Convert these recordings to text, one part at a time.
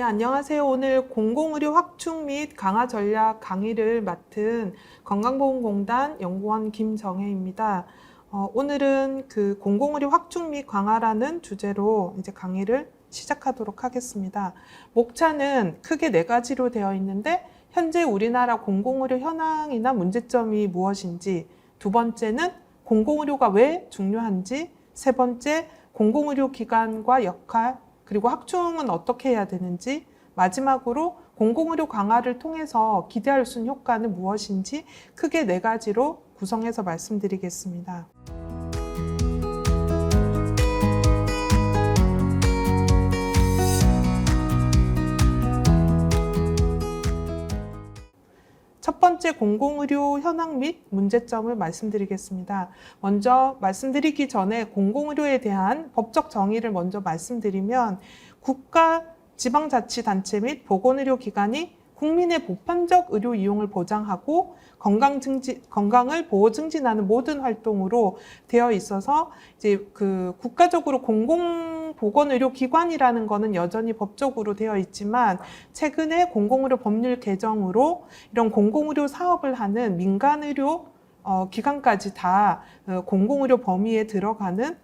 안녕하세요. 오늘 공공의료 확충 및 강화 전략 강의를 맡은 건강보험공단 연구원 김정혜입니다. 오늘은 그 공공의료 확충 및 강화라는 주제로 이제 강의를 시작하도록 하겠습니다. 목차는 크게 4가지로 되어 있는데 현재 우리나라 공공의료 현황이나 문제점이 무엇인지, 두 번째는 공공의료가 왜 중요한지, 세 번째 공공의료 기관과 역할, 그리고 확충은 어떻게 해야 되는지, 마지막으로 공공의료 강화를 통해서 기대할 수 있는 효과는 무엇인지 크게 4가지로 구성해서 말씀드리겠습니다. 첫 번째 공공의료 현황 및 문제점을 말씀드리겠습니다. 먼저 말씀드리기 전에 공공의료에 대한 법적 정의를 먼저 말씀드리면, 국가, 지방자치단체 및 보건의료기관이 국민의 보편적 의료 이용을 보장하고 건강을 보호 증진하는 모든 활동으로 되어 있어서 이제 그 국가적으로 공공보건의료기관이라는 것은 여전히 법적으로 되어 있지만, 최근에 공공의료 법률 개정으로 이런 공공의료 사업을 하는 민간의료 기관까지 다 공공의료 범위에 들어가는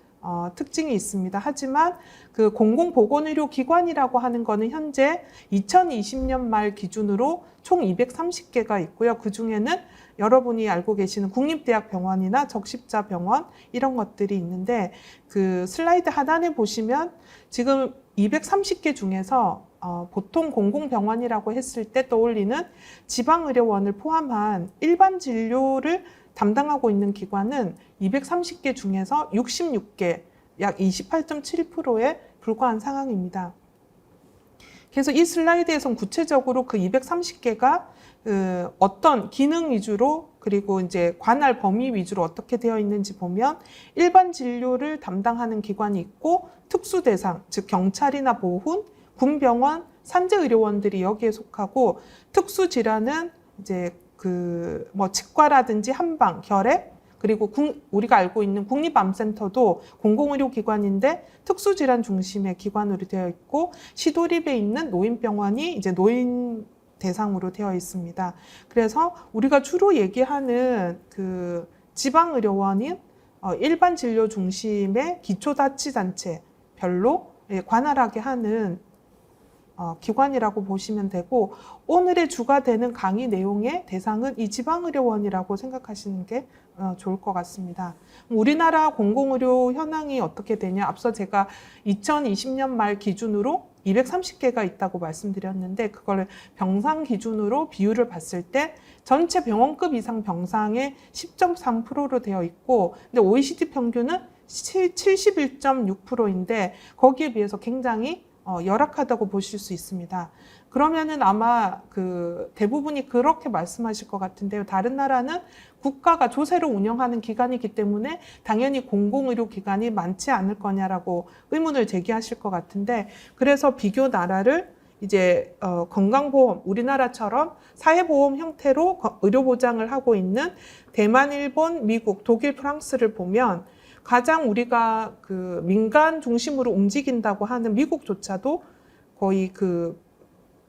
특징이 있습니다. 하지만 그 공공보건의료기관이라고 하는 것은 현재 2020년 말 기준으로 총 230개가 있고요. 그 중에는 여러분이 알고 계시는 국립대학병원이나 적십자병원 이런 것들이 있는데, 그 슬라이드 하단에 보시면 지금 230개 중에서 보통 공공병원이라고 했을 때 떠올리는 지방의료원을 포함한 일반 진료를 담당하고 있는 기관은 230개 중에서 66개, 약 28.7%에 불과한 상황입니다. 그래서 이 슬라이드에선 구체적으로 그 230개가 어떤 기능 위주로, 그리고 이제 관할 범위 위주로 어떻게 되어 있는지 보면, 일반 진료를 담당하는 기관이 있고, 특수 대상, 즉 경찰이나 보훈, 군병원, 산재의료원들이 여기에 속하고, 특수 질환은 이제 치과라든지 한방, 결핵, 그리고 우리가 알고 있는 국립암센터도 공공의료기관인데 특수질환 중심의 기관으로 되어 있고, 시도립에 있는 노인병원이 이제 노인 대상으로 되어 있습니다. 그래서 우리가 주로 얘기하는 그 지방의료원인 일반 진료 중심의 기초자치단체 별로 관할하게 하는 기관이라고 보시면 되고, 오늘의 주가 되는 강의 내용의 대상은 이 지방의료원이라고 생각하시는 게 좋을 것 같습니다. 우리나라 공공의료 현황이 어떻게 되냐, 앞서 제가 2020년 말 기준으로 230개가 있다고 말씀드렸는데, 그걸 병상 기준으로 비율을 봤을 때 전체 병원급 이상 병상의 10.3%로 되어 있고, 근데 OECD 평균은 71.6%인데 거기에 비해서 굉장히 열악하다고 보실 수 있습니다. 그러면은 아마 그 대부분이 그렇게 말씀하실 것 같은데요. 다른 나라는 국가가 조세로 운영하는 기관이기 때문에 당연히 공공의료기관이 많지 않을 거냐라고 의문을 제기하실 것 같은데, 그래서 비교 나라를 이제 건강보험, 우리나라처럼 사회보험 형태로 의료보장을 하고 있는 대만, 일본, 미국, 독일, 프랑스를 보면, 가장 우리가 그 민간 중심으로 움직인다고 하는 미국조차도 거의 그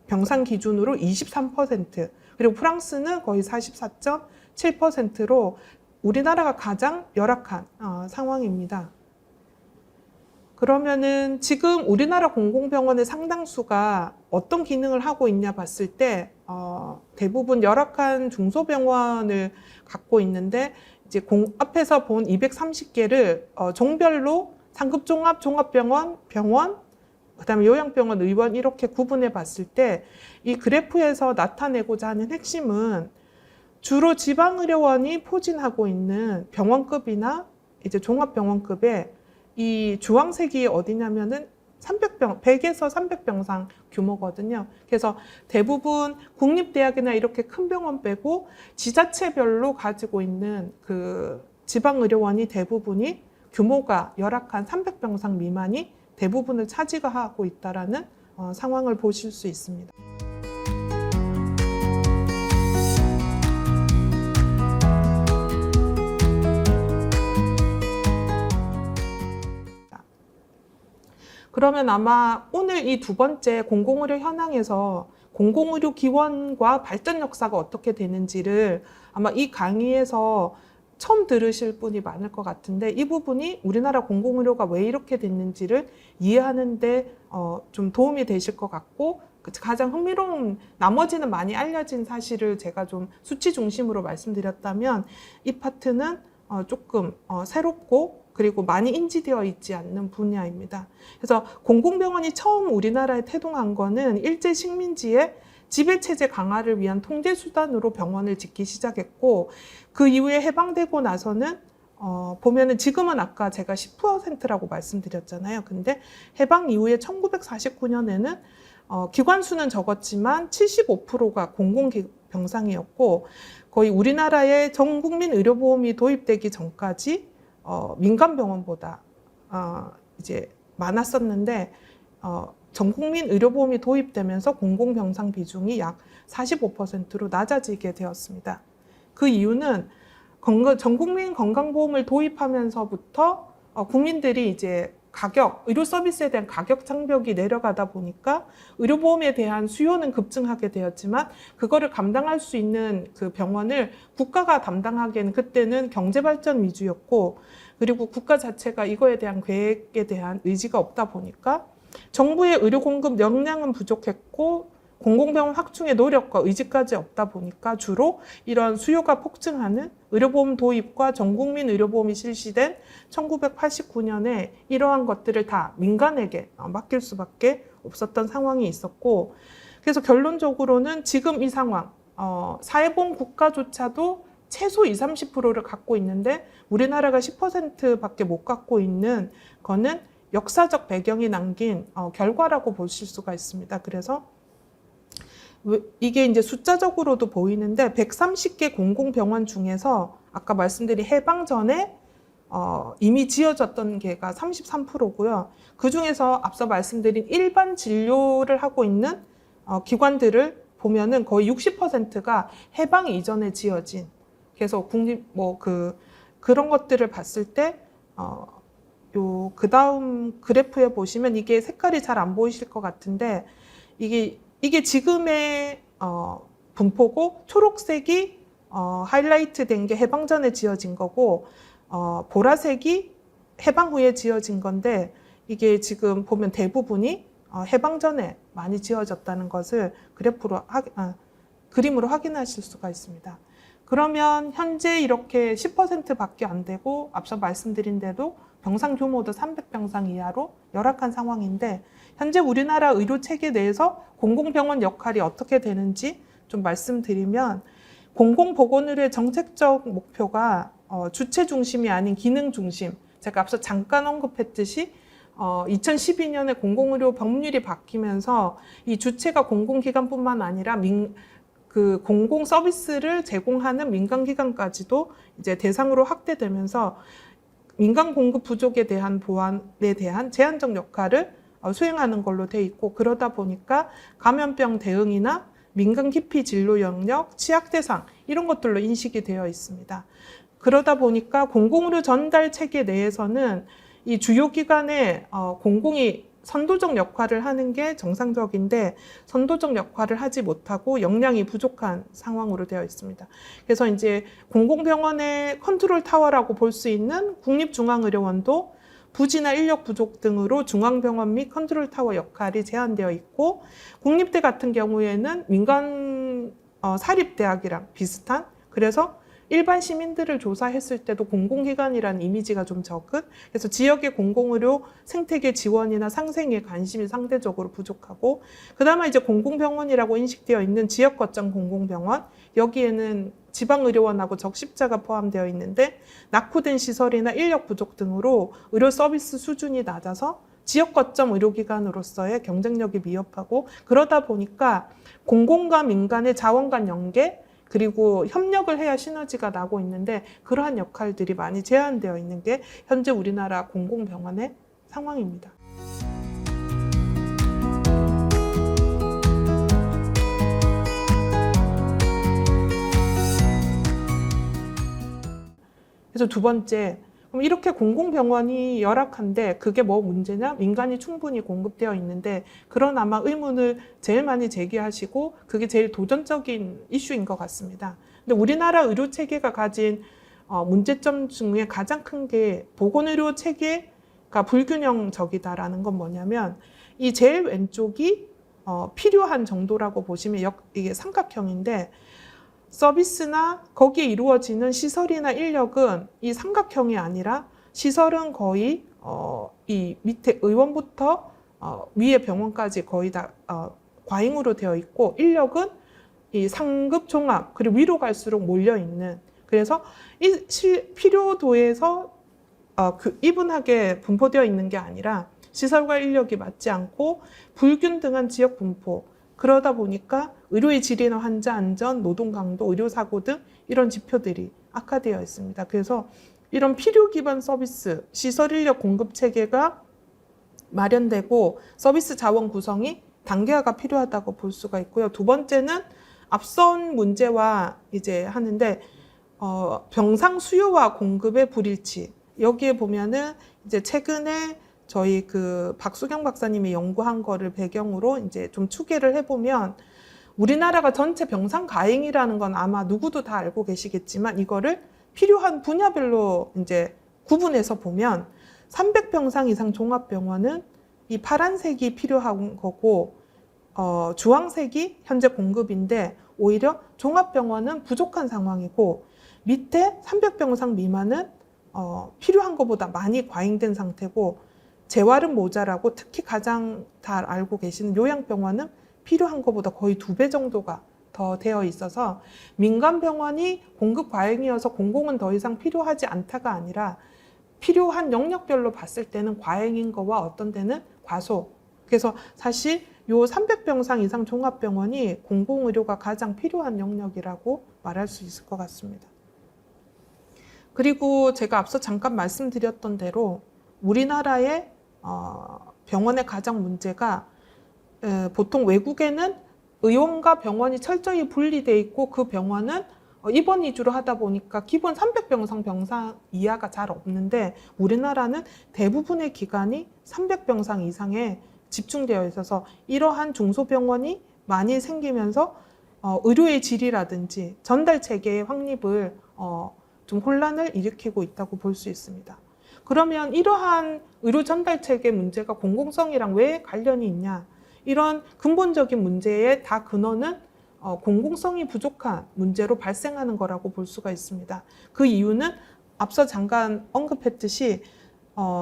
병상 기준으로 23%, 그리고 프랑스는 거의 44.7%로 우리나라가 가장 열악한 상황입니다. 그러면은 지금 우리나라 공공병원의 상당수가 어떤 기능을 하고 있냐 봤을 때 대부분 열악한 중소병원을 갖고 있는데, 이제 앞에서 본 230개를 종별로 상급종합, 종합병원, 병원, 그다음에 요양병원, 의원 이렇게 구분해 봤을 때, 이 그래프에서 나타내고자 하는 핵심은 주로 지방의료원이 포진하고 있는 병원급이나 이제 종합병원급의 이 주황색이 어디냐면은 100에서 300병상 규모거든요. 그래서 대부분 국립대학이나 이렇게 큰 병원 빼고 지자체별로 가지고 있는 그 지방의료원이 대부분이 규모가 열악한 300병상 미만이 대부분을 차지하고 있다는 상황을 보실 수 있습니다. 그러면 아마 오늘 이 두 번째 공공의료 현황에서 공공의료 기원과 발전 역사가 어떻게 되는지를 아마 이 강의에서 처음 들으실 분이 많을 것 같은데, 이 부분이 우리나라 공공의료가 왜 이렇게 됐는지를 이해하는데 좀 도움이 되실 것 같고, 가장 흥미로운, 나머지는 많이 알려진 사실을 제가 좀 수치 중심으로 말씀드렸다면, 이 파트는 조금 새롭고 그리고 많이 인지되어 있지 않는 분야입니다. 그래서 공공병원이 처음 우리나라에 태동한 거는 일제 식민지에 지배체제 강화를 위한 통제 수단으로 병원을 짓기 시작했고, 그 이후에 해방되고 나서는 보면은 지금은 아까 제가 10%라고 말씀드렸잖아요. 근데 해방 이후에 1949년에는 기관 수는 적었지만 75%가 공공병상이었고, 거의 우리나라의 전 국민 의료보험이 도입되기 전까지 민간병원보다 이제 많았었는데, 전 국민 의료보험이 도입되면서 공공병상 비중이 약 45%로 낮아지게 되었습니다. 그 이유는 전 국민 건강보험을 도입하면서부터 국민들이 이제 의료 서비스에 대한 가격 장벽이 내려가다 보니까 의료보험에 대한 수요는 급증하게 되었지만, 그거를 감당할 수 있는 그 병원을 국가가 담당하기에는 그때는 경제발전 위주였고, 그리고 국가 자체가 이거에 대한 계획에 대한 의지가 없다 보니까 정부의 의료 공급 역량은 부족했고, 공공병원 확충의 노력과 의지까지 없다 보니까 주로 이런 수요가 폭증하는 의료보험 도입과 전국민 의료보험이 실시된 1989년에 이러한 것들을 다 민간에게 맡길 수밖에 없었던 상황이 있었고, 그래서 결론적으로는 지금 이 상황, 사회보험 국가조차도 최소 20, 30%를 갖고 있는데 우리나라가 10%밖에 못 갖고 있는 거는 역사적 배경이 남긴 결과라고 보실 수가 있습니다. 그래서 이게 이제 숫자적으로도 보이는데, 130개 공공병원 중에서 아까 말씀드린 해방 전에 이미 지어졌던 게가 33%고요. 그 중에서 앞서 말씀드린 일반 진료를 하고 있는 기관들을 보면은 거의 60%가 해방 이전에 지어진, 그래서 그런 것들을 봤을 때 그 다음 그래프에 보시면 이게 색깔이 잘 안 보이실 것 같은데, 이게 지금의 분포고, 초록색이 하이라이트 된 게 해방 전에 지어진 거고, 보라색이 해방 후에 지어진 건데, 이게 지금 보면 대부분이 해방 전에 많이 지어졌다는 것을 그림으로 확인하실 수가 있습니다. 그러면 현재 이렇게 10%밖에 안 되고, 앞서 말씀드린 대로 병상 규모도 300병상 이하로 열악한 상황인데, 현재 우리나라 의료체계 내에서 공공병원 역할이 어떻게 되는지 좀 말씀드리면, 공공보건의료의 정책적 목표가 주체 중심이 아닌 기능 중심, 제가 앞서 잠깐 언급했듯이 2012년에 공공의료 법률이 바뀌면서 이 주체가 공공기관뿐만 아니라 그 공공 서비스를 제공하는 민간기관까지도 이제 대상으로 확대되면서 민간 공급 부족에 대한 보완에 대한 제한적 역할을 수행하는 걸로 돼 있고, 그러다 보니까 감염병 대응이나 민간 기피 진료 영역, 취약 대상 이런 것들로 인식이 되어 있습니다. 그러다 보니까 공공의료 전달 체계 내에서는 이 주요 기관의 공공이 선도적 역할을 하는 게 정상적인데, 선도적 역할을 하지 못하고 역량이 부족한 상황으로 되어 있습니다. 그래서 이제 공공병원의 컨트롤 타워라고 볼 수 있는 국립중앙의료원도 부지나 인력 부족 등으로 중앙병원 및 컨트롤 타워 역할이 제한되어 있고, 국립대 같은 경우에는 민간 사립대학이랑 비슷한, 그래서 일반 시민들을 조사했을 때도 공공기관이라는 이미지가 좀 적은, 그래서 지역의 공공의료 생태계 지원이나 상생에 관심이 상대적으로 부족하고, 그 다음에 이제 공공병원이라고 인식되어 있는 지역 거점 공공병원, 여기에는 지방의료원하고 적십자가 포함되어 있는데, 낙후된 시설이나 인력 부족 등으로 의료 서비스 수준이 낮아서 지역 거점 의료기관으로서의 경쟁력이 미흡하고, 그러다 보니까 공공과 민간의 자원 간 연계, 그리고 협력을 해야 시너지가 나고 있는데, 그러한 역할들이 많이 제한되어 있는 게 현재 우리나라 공공병원의 상황입니다. 그래서 두 번째, 그럼 이렇게 공공병원이 열악한데 그게 뭐 문제냐? 민간이 충분히 공급되어 있는데 그런 아마 의문을 제일 많이 제기하시고 그게 제일 도전적인 이슈인 것 같습니다. 근데 우리나라 의료 체계가 가진 문제점 중에 가장 큰 게 보건의료 체계가 불균형적이다라는 건 뭐냐면 이 제일 왼쪽이 필요한 정도라고 보시면 이게 삼각형인데 서비스나 거기에 이루어지는 시설이나 인력은 이 삼각형이 아니라 시설은 거의 이 밑에 의원부터 위에 병원까지 거의 다 과잉으로 되어 있고 인력은 이 상급 종합 그리고 위로 갈수록 몰려 있는 그래서 이 필요도에서 이분하게 분포되어 있는 게 아니라 시설과 인력이 맞지 않고 불균등한 지역 분포 그러다 보니까 의료의 질이나 환자 안전, 노동 강도, 의료 사고 등 이런 지표들이 악화되어 있습니다. 그래서 이런 필요 기반 서비스, 시설 인력 공급 체계가 마련되고 서비스 자원 구성이 단계화가 필요하다고 볼 수가 있고요. 두 번째는 앞선 문제와 이제 하는데 병상 수요와 공급의 불일치. 여기에 보면은 이제 최근에 저희 그 박수경 박사님이 연구한 거를 배경으로 이제 좀 추계를 해보면 우리나라가 전체 병상 과잉이라는 건 아마 누구도 다 알고 계시겠지만 이거를 필요한 분야별로 이제 구분해서 보면 300병상 이상 종합병원은 이 파란색이 필요한 거고 주황색이 현재 공급인데 오히려 종합병원은 부족한 상황이고 밑에 300병상 미만은 필요한 것보다 많이 과잉된 상태고 재활은 모자라고 특히 가장 잘 알고 계시는 요양병원은 필요한 것보다 거의 2배 정도가 더 되어 있어서 민간 병원이 공급 과잉이어서 공공은 더 이상 필요하지 않다가 아니라 필요한 영역별로 봤을 때는 과잉인 거와 어떤 데는 과소. 그래서 사실 요 300병상 이상 종합병원이 공공의료가 가장 필요한 영역이라고 말할 수 있을 것 같습니다. 그리고 제가 앞서 잠깐 말씀드렸던 대로 우리나라의 병원의 가장 문제가 보통 외국에는 의원과 병원이 철저히 분리되어 있고 그 병원은 입원 위주로 하다 보니까 기본 300병상 병상 이하가 잘 없는데 우리나라는 대부분의 기관이 300병상 이상에 집중되어 있어서 이러한 중소병원이 많이 생기면서 의료의 질이라든지 전달 체계의 확립을 좀 혼란을 일으키고 있다고 볼 수 있습니다. 그러면 이러한 의료 전달 체계 문제가 공공성이랑 왜 관련이 있냐? 이런 근본적인 문제의 다 근원은 공공성이 부족한 문제로 발생하는 거라고 볼 수가 있습니다. 그 이유는 앞서 잠깐 언급했듯이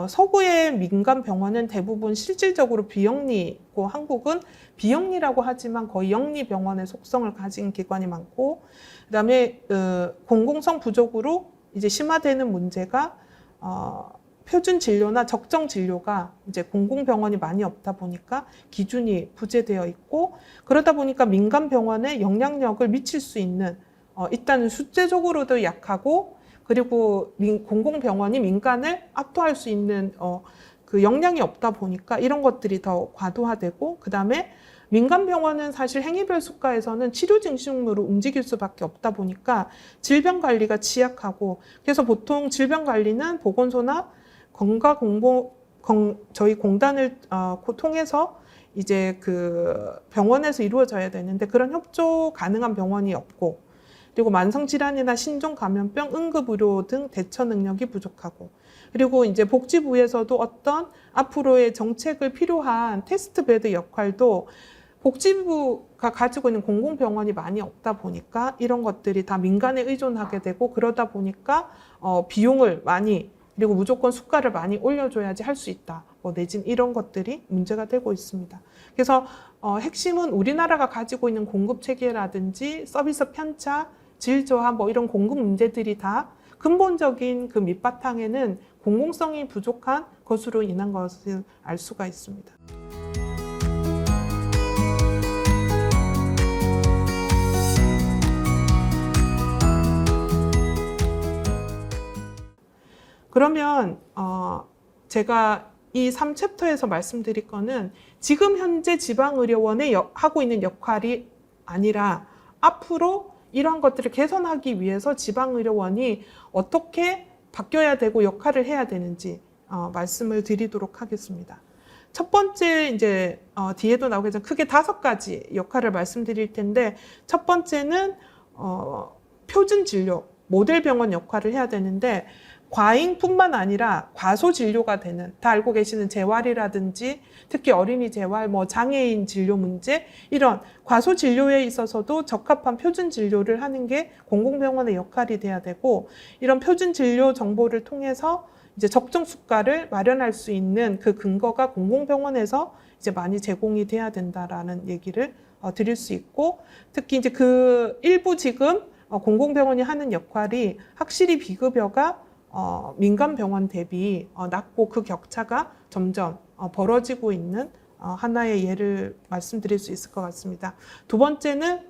서구의 민간 병원은 대부분 실질적으로 비영리고 한국은 비영리라고 하지만 거의 영리 병원의 속성을 가진 기관이 많고 그다음에 공공성 부족으로 이제 심화되는 문제가 표준 진료나 적정 진료가 이제 공공병원이 많이 없다 보니까 기준이 부재되어 있고 그러다 보니까 민간 병원에 영향력을 미칠 수 있는 일단은 숫자적으로도 약하고 그리고 공공병원이 민간을 압도할 수 있는 그 역량이 없다 보니까 이런 것들이 더 과도화되고 그다음에 민간 병원은 사실 행위별 수가에서는 치료 증식물로 움직일 수밖에 없다 보니까 질병 관리가 취약하고 그래서 보통 질병 관리는 보건소나 저희 공단을 통해서 이제 그 병원에서 이루어져야 되는데 그런 협조 가능한 병원이 없고 그리고 만성질환이나 신종감염병, 응급의료 등 대처 능력이 부족하고 그리고 이제 복지부에서도 어떤 앞으로의 정책을 필요한 테스트베드 역할도 복지부가 가지고 있는 공공병원이 많이 없다 보니까 이런 것들이 다 민간에 의존하게 되고 그러다 보니까 비용을 많이 그리고 무조건 수가를 많이 올려줘야지 할 수 있다. 내진 이런 것들이 문제가 되고 있습니다. 그래서 핵심은 우리나라가 가지고 있는 공급 체계라든지 서비스 편차, 질 저하 이런 공급 문제들이 다 근본적인 그 밑바탕에는 공공성이 부족한 것으로 인한 것을 알 수가 있습니다. 그러면 제가 이 3챕터에서 말씀드릴 거는 지금 현재 지방의료원에 하고 있는 역할이 아니라 앞으로 이러한 것들을 개선하기 위해서 지방의료원이 어떻게 바뀌어야 되고 역할을 해야 되는지 말씀을 드리도록 하겠습니다. 첫 번째 이제 뒤에도 나오겠지만 크게 5가지 역할을 말씀드릴 텐데, 첫 번째는 표준 진료, 모델 병원 역할을 해야 되는데, 과잉뿐만 아니라 과소 진료가 되는, 다 알고 계시는 재활이라든지 특히 어린이 재활, 장애인 진료 문제, 이런 과소 진료에 있어서도 적합한 표준 진료를 하는 게 공공병원의 역할이 돼야 되고, 이런 표준 진료 정보를 통해서 이제 적정 수가를 마련할 수 있는 그 근거가 공공병원에서 이제 많이 제공이 돼야 된다라는 얘기를 드릴 수 있고, 특히 이제 그 일부 지금 공공병원이 하는 역할이 확실히 비급여가 민간 병원 대비 낮고 그 격차가 점점 벌어지고 있는 하나의 예를 말씀드릴 수 있을 것 같습니다. 두 번째는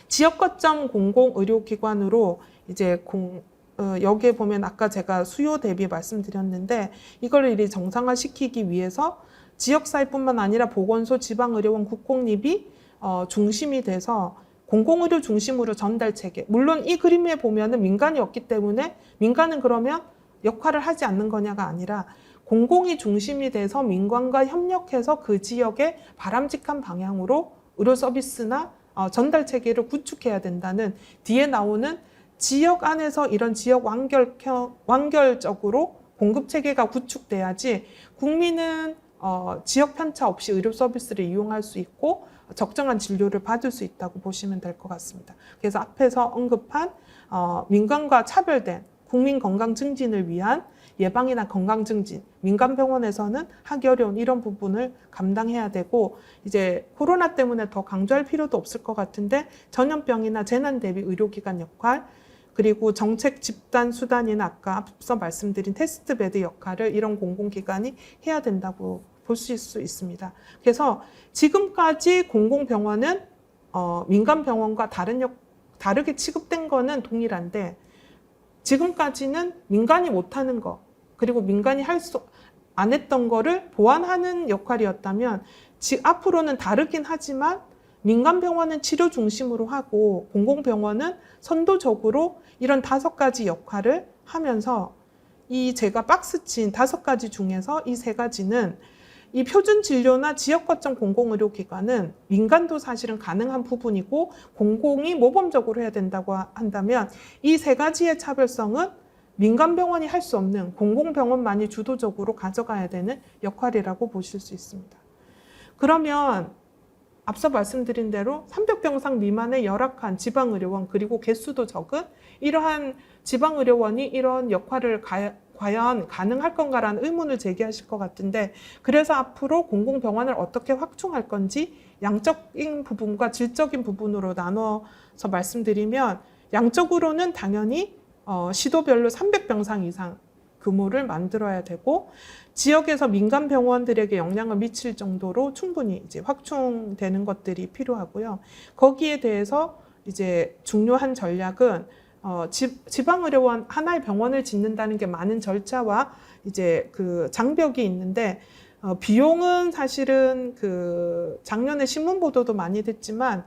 지역 거점 공공의료기관으로 이제 여기에 보면 아까 제가 수요 대비 말씀드렸는데, 이걸 이리 정상화시키기 위해서 지역사회뿐만 아니라 보건소, 지방의료원, 국공립이 중심이 돼서 공공의료 중심으로 전달 체계. 물론 이 그림에 보면은 민간이 없기 때문에 민간은 그러면 역할을 하지 않는 거냐가 아니라, 공공이 중심이 돼서 민간과 협력해서 그 지역의 바람직한 방향으로 의료 서비스나 전달 체계를 구축해야 된다는, 뒤에 나오는 지역 안에서 이런 지역 완결적으로 공급 체계가 구축돼야지 국민은 지역 편차 없이 의료 서비스를 이용할 수 있고 적정한 진료를 받을 수 있다고 보시면 될 것 같습니다. 그래서 앞에서 언급한 민간과 차별된 국민 건강 증진을 위한 예방이나 건강 증진, 민간 병원에서는 하기 어려운 이런 부분을 감당해야 되고, 이제 코로나 때문에 더 강조할 필요도 없을 것 같은데, 전염병이나 재난 대비 의료기관 역할, 그리고 정책 집단 수단이나 아까 앞서 말씀드린 테스트 베드 역할을 이런 공공기관이 해야 된다고 보실 수 있습니다. 그래서 지금까지 공공병원은 민간 병원과 다르게 취급된 거는 동일한데, 지금까지는 민간이 못하는 거, 그리고 민간이 안 했던 거를 보완하는 역할이었다면, 앞으로는 다르긴 하지만 민간 병원은 치료 중심으로 하고 공공병원은 선도적으로 이런 5가지 역할을 하면서, 이 제가 박스친 5가지 중에서 이 3가지는 이 표준 진료나 지역 거점 공공의료기관은 민간도 사실은 가능한 부분이고 공공이 모범적으로 해야 된다고 한다면, 이 3가지의 차별성은 민간 병원이 할 수 없는 공공병원만이 주도적으로 가져가야 되는 역할이라고 보실 수 있습니다. 그러면 앞서 말씀드린 대로 300병상 미만의 열악한 지방의료원, 그리고 개수도 적은 이러한 지방의료원이 이런 역할을 과연 가능할 건가라는 의문을 제기하실 것 같은데, 그래서 앞으로 공공병원을 어떻게 확충할 건지 양적인 부분과 질적인 부분으로 나눠서 말씀드리면, 양적으로는 당연히 시도별로 300병상 이상 규모를 만들어야 되고, 지역에서 민간 병원들에게 영향을 미칠 정도로 충분히 이제 확충되는 것들이 필요하고요. 거기에 대해서 이제 중요한 전략은 지방의료원 하나의 병원을 짓는다는 게 많은 절차와 이제 그 장벽이 있는데, 비용은 사실은 그 작년에 신문 보도도 많이 됐지만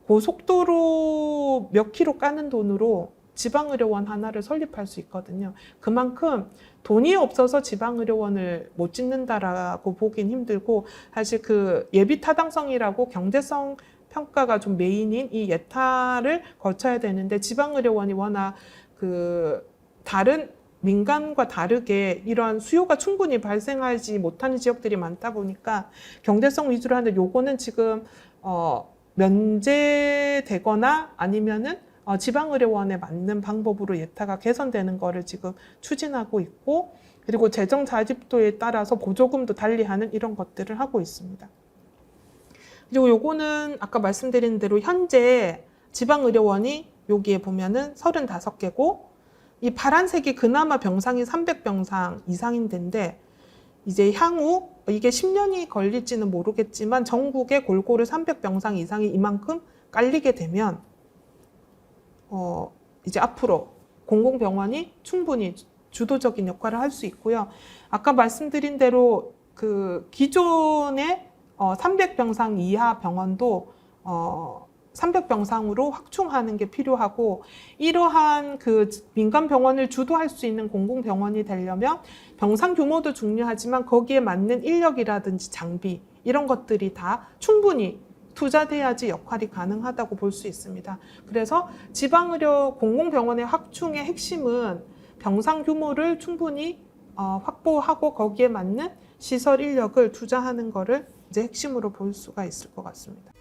고속도로 몇 킬로 까는 돈으로 지방의료원 하나를 설립할 수 있거든요. 그만큼 돈이 없어서 지방의료원을 못 짓는다라고 보긴 힘들고, 사실 그 예비 타당성이라고 경제성 평가가 좀 메인인 이 예타를 거쳐야 되는데, 지방의료원이 워낙 그 다른 민간과 다르게 이런 수요가 충분히 발생하지 못하는 지역들이 많다 보니까 경제성 위주로 하는데, 요거는 지금 면제되거나 아니면은 지방의료원에 맞는 방법으로 예타가 개선되는 거를 지금 추진하고 있고, 그리고 재정 자립도에 따라서 보조금도 달리하는 이런 것들을 하고 있습니다. 그리고 요거는 아까 말씀드린 대로 현재 지방의료원이 여기에 보면은 35개고, 이 파란색이 그나마 병상이 300병상 이상인 데인데, 이제 향후 이게 10년이 걸릴지는 모르겠지만 전국에 골고루 300병상 이상이 이만큼 깔리게 되면 이제 앞으로 공공병원이 충분히 주도적인 역할을 할 수 있고요. 아까 말씀드린 대로 그 기존의 300병상 이하 병원도 300병상으로 확충하는 게 필요하고, 이러한 그 민간 병원을 주도할 수 있는 공공병원이 되려면 병상 규모도 중요하지만 거기에 맞는 인력이라든지 장비 이런 것들이 다 충분히 투자돼야지 역할이 가능하다고 볼 수 있습니다. 그래서 지방의료 공공병원의 확충의 핵심은 병상 규모를 충분히 확보하고 거기에 맞는 시설 인력을 투자하는 것을 이제 핵심으로 볼 수가 있을 것 같습니다.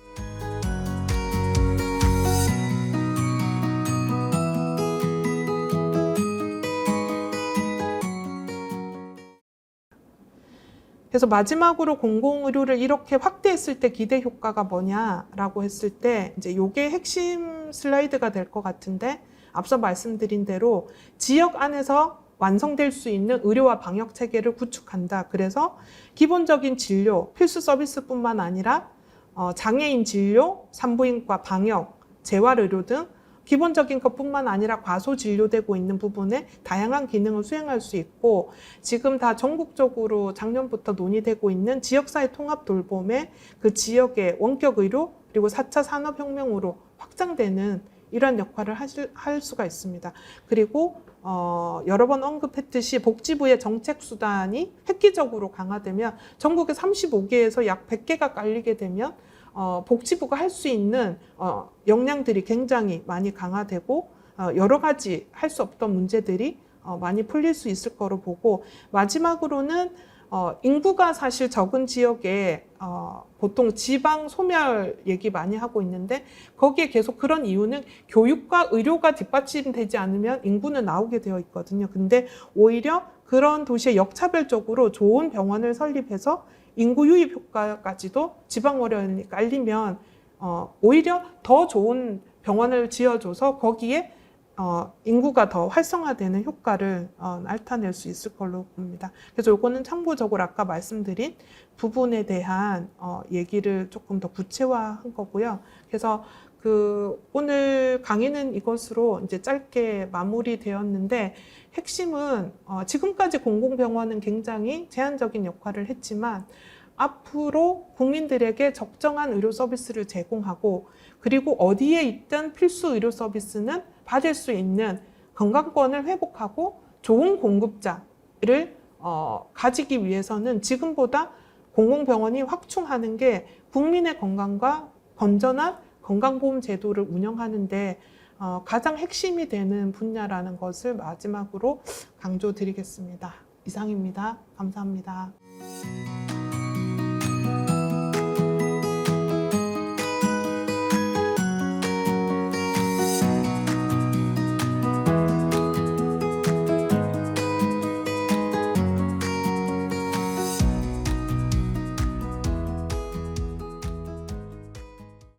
그래서 마지막으로 공공의료를 이렇게 확대했을 때 기대 효과가 뭐냐라고 했을 때 이제 요게 핵심 슬라이드가 될 것 같은데, 앞서 말씀드린 대로 지역 안에서 완성될 수 있는 의료와 방역 체계를 구축한다. 그래서 기본적인 진료, 필수 서비스뿐만 아니라 장애인 진료, 산부인과, 방역, 재활의료 등 기본적인 것뿐만 아니라 과소 진료되고 있는 부분에 다양한 기능을 수행할 수 있고, 지금 다 전국적으로 작년부터 논의되고 있는 지역사회 통합 돌봄의 그 지역의 원격 의료 그리고 4차 산업혁명으로 확장되는 이러한 역할을 할 수가 있습니다. 그리고 여러 번 언급했듯이 복지부의 정책 수단이 획기적으로 강화되면 전국에 35개에서 약 100개가 깔리게 되면 복지부가 할 수 있는 역량들이 굉장히 많이 강화되고 여러 가지 할 수 없던 문제들이 많이 풀릴 수 있을 거로 보고, 마지막으로는 인구가 사실 적은 지역에 보통 지방 소멸 얘기 많이 하고 있는데, 거기에 계속 그런 이유는 교육과 의료가 뒷받침되지 않으면 인구는 나오게 되어 있거든요. 근데 오히려 그런 도시에 역차별적으로 좋은 병원을 설립해서 인구 유입 효과까지도 지방 어려움이 깔리면 오히려 더 좋은 병원을 지어줘서 거기에 인구가 더 활성화되는 효과를 나타낼 수 있을 걸로 봅니다. 그래서 이거는 참고적으로 아까 말씀드린 부분에 대한 얘기를 조금 더 구체화한 거고요. 그래서 오늘 강의는 이것으로 이제 짧게 마무리되었는데, 핵심은 지금까지 공공병원은 굉장히 제한적인 역할을 했지만 앞으로 국민들에게 적정한 의료 서비스를 제공하고, 그리고 어디에 있든 필수 의료 서비스는 받을 수 있는 건강권을 회복하고 좋은 공급자를 가지기 위해서는 지금보다 공공병원이 확충하는 게 국민의 건강과 건전한 건강보험 제도를 운영하는 데 가장 핵심이 되는 분야라는 것을 마지막으로 강조드리겠습니다. 이상입니다. 감사합니다.